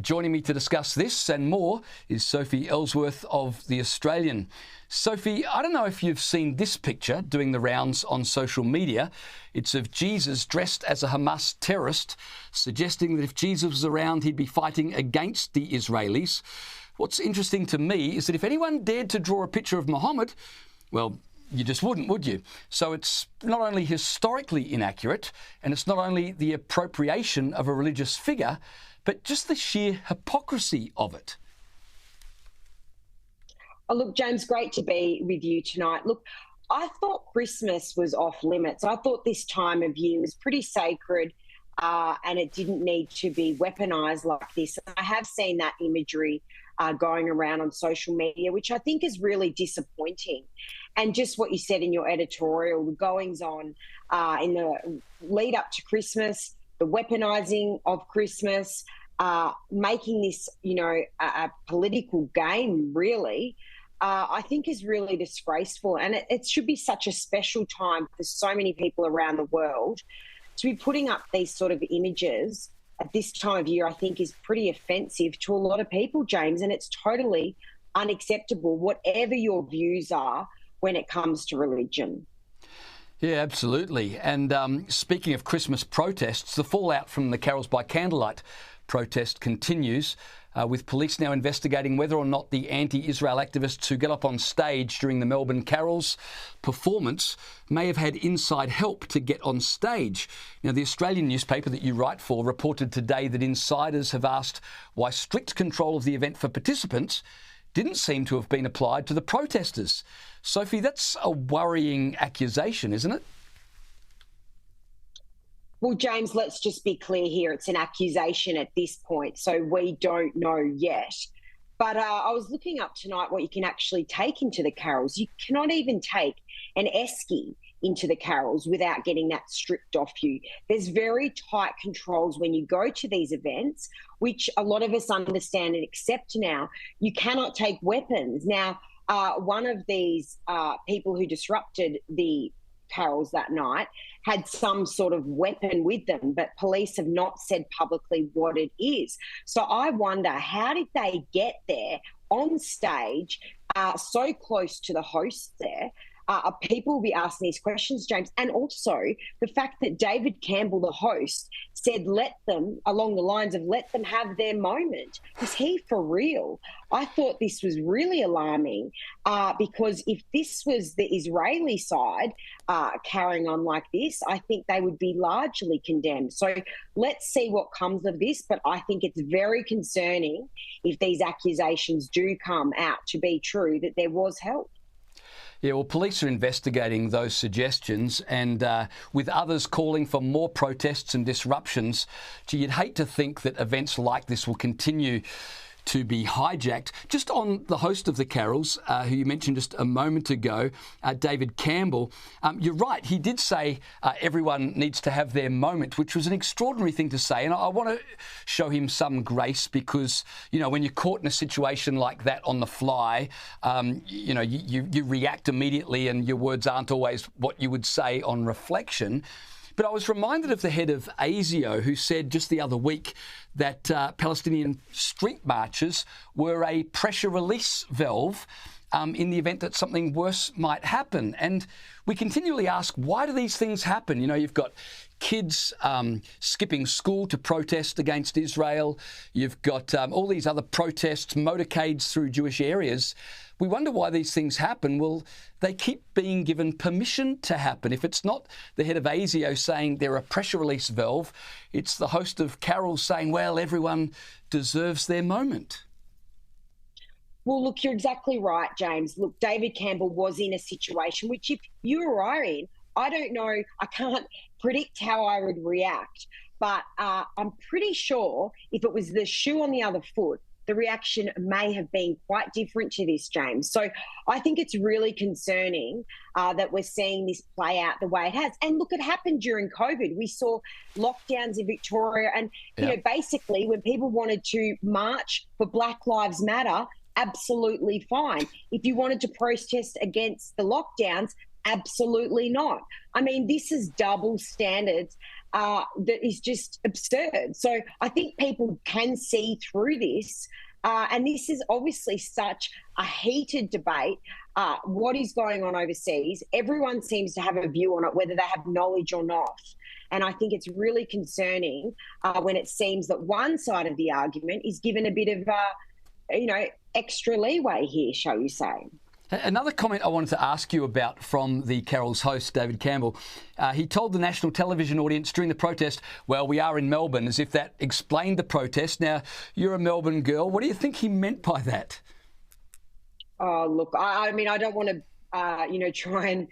Joining me to discuss this and more is Sophie Ellsworth of The Australian. Sophie, I don't know if you've seen this picture doing the rounds on social media. It's of Jesus dressed as a Hamas terrorist, suggesting that if Jesus was around, he'd be fighting against the Israelis. What's interesting to me is that if anyone dared to draw a picture of Muhammad, well, you just wouldn't, would you? So it's not only historically inaccurate, and it's not only the appropriation of a religious figure, but just the sheer hypocrisy of it. Oh, look, James, great to be with you tonight. Look, I thought Christmas was off limits. I thought this time of year was pretty sacred and it didn't need to be weaponised like this. I have seen that imagery going around on social media, which I think is really disappointing. And just what you said in your editorial, the goings-on in the lead up to Christmas, the weaponising of Christmas, making this, a political game, really, I think is really disgraceful. And it should be such a special time for so many people around the world to be putting up these sort of images at this time of year. I think is pretty offensive to a lot of people, James, and it's totally unacceptable, whatever your views are when it comes to religion. Yeah, absolutely. And speaking of Christmas protests, the fallout from the Carols by Candlelight protest continues, with police now investigating whether or not the anti-Israel activists who got up on stage during the Melbourne Carols performance may have had inside help to get on stage. Now, the Australian newspaper that you write for reported today that insiders have asked why strict control of the event for participants didn't seem to have been applied to the protesters. Sophie, that's a worrying accusation, isn't it? Well, James, let's just be clear here. It's an accusation at this point, so we don't know yet. But I was looking up tonight what you can actually take into the Carols. You cannot even take an esky into the Carols without getting that stripped off you. There's very tight controls when you go to these events, which a lot of us understand and accept now. You cannot take weapons. Now, one of these people who disrupted the Carols that night had some sort of weapon with them, but police have not said publicly what it is. So I wonder, how did they get there on stage, so close to the hosts there? People will be asking these questions, James. And also the fact that David Campbell, the host, said let them, along the lines of let them have their moment. Was he for real? I thought this was really alarming because if this was the Israeli side carrying on like this, I think they would be largely condemned. So let's see what comes of this. But I think it's very concerning if these accusations do come out to be true, that there was help. Yeah, well, police are investigating those suggestions, and with others calling for more protests and disruptions, you'd hate to think that events like this will continue to be hijacked. Just on the host of the Carols, who you mentioned just a moment ago, David Campbell, you're right, he did say everyone needs to have their moment, which was an extraordinary thing to say. And I want to show him some grace because, when you're caught in a situation like that on the fly, you react immediately and your words aren't always what you would say on reflection. But I was reminded of the head of ASIO, who said just the other week that Palestinian street marches were a pressure release valve in the event that something worse might happen. And we continually ask, why do these things happen? You've got kids skipping school to protest against Israel. You've got all these other protests, motorcades through Jewish areas. We wonder why these things happen. Well, they keep being given permission to happen. If it's not the head of ASIO saying they're a pressure release valve, it's the host of Carols saying, well, everyone deserves their moment. Well, look, you're exactly right, James. Look, David Campbell was in a situation which if you or I are in, I don't know, I can't predict how I would react, but I'm pretty sure if it was the shoe on the other foot, the reaction may have been quite different to this, James. So I think it's really concerning that we're seeing this play out the way it has. And look, it happened during COVID. We saw lockdowns in Victoria and, basically when people wanted to march for Black Lives Matter, absolutely fine. If you wanted to protest against the lockdowns, absolutely not. I mean, this is double standards that is just absurd. So I think people can see through this. And this is obviously such a heated debate. What is going on overseas? Everyone seems to have a view on it, whether they have knowledge or not. And I think it's really concerning when it seems that one side of the argument is given a bit of, extra leeway here, shall you say. Another comment I wanted to ask you about from the Carol's host, David Campbell. He told the national television audience during the protest, well, we are in Melbourne, as if that explained the protest. Now, you're a Melbourne girl. What do you think he meant by that? Oh, look, I mean, I don't want to, try and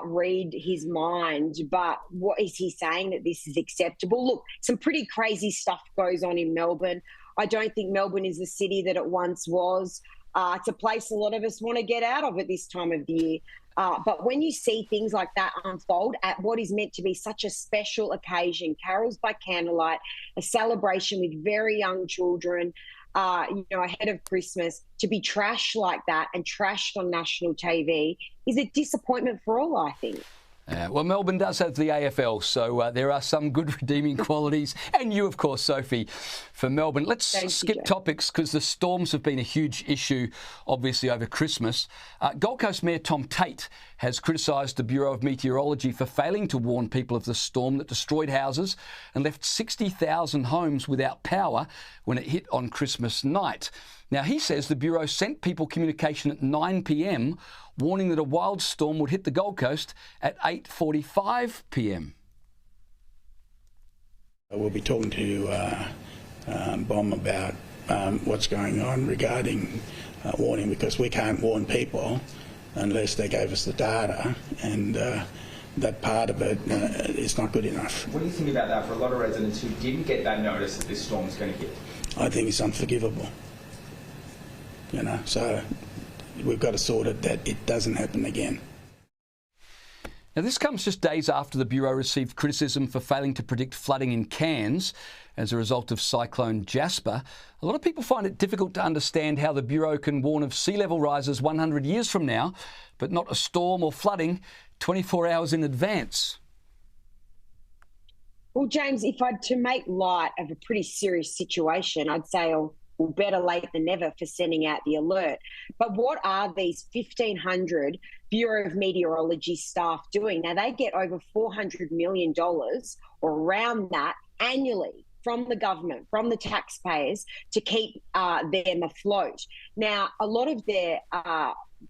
read his mind, but what is he saying that this is acceptable? Look, some pretty crazy stuff goes on in Melbourne. I don't think Melbourne is the city that it once was. It's a place a lot of us want to get out of at this time of the year. But when you see things like that unfold at what is meant to be such a special occasion, carols by candlelight, a celebration with very young children, ahead of Christmas, to be trashed like that and trashed on national TV is a disappointment for all, I think. Well, Melbourne does have the AFL, so there are some good redeeming qualities. And you, of course, Sophie, for Melbourne. Let's skip topics because the storms have been a huge issue, obviously, over Christmas. Gold Coast Mayor Tom Tate has criticised the Bureau of Meteorology for failing to warn people of the storm that destroyed houses and left 60,000 homes without power when it hit on Christmas night. Now, he says the Bureau sent people communication at 9 p.m, warning that a wild storm would hit the Gold Coast at 8:45 p.m. We'll be talking to BOM about what's going on regarding warning, because we can't warn people unless they gave us the data, and that part of it is not good enough. What do you think about that for a lot of residents who didn't get that notice that this storm is going to hit? I think it's unforgivable. So we've got to sort it that it doesn't happen again. Now, this comes just days after the Bureau received criticism for failing to predict flooding in Cairns as a result of Cyclone Jasper. A lot of people find it difficult to understand how the Bureau can warn of sea level rises 100 years from now, but not a storm or flooding 24 hours in advance. Well, James, if I'd to make light of a pretty serious situation, I'd say, well, better late than never for sending out the alert. But what are these 1,500 Bureau of Meteorology staff doing? Now, they get over $400 million or around that annually from the government, from the taxpayers, to keep them afloat. Now, a lot of their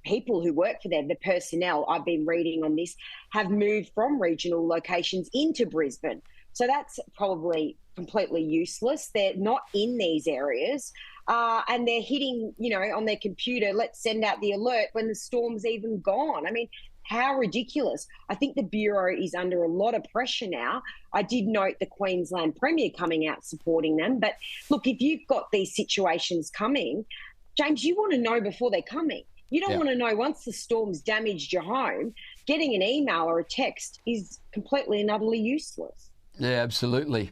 people who work for them, the personnel, I've been reading on this, have moved from regional locations into Brisbane. So that's probably completely useless. They're not in these areas and they're hitting, on their computer, let's send out the alert when the storm's even gone. I mean, how ridiculous. I think the Bureau is under a lot of pressure now. I did note the Queensland Premier coming out supporting them. But look, if you've got these situations coming, James, you want to know before they're coming. You don't want to know once the storm's damaged your home. Getting an email or a text is completely and utterly useless. Yeah, absolutely.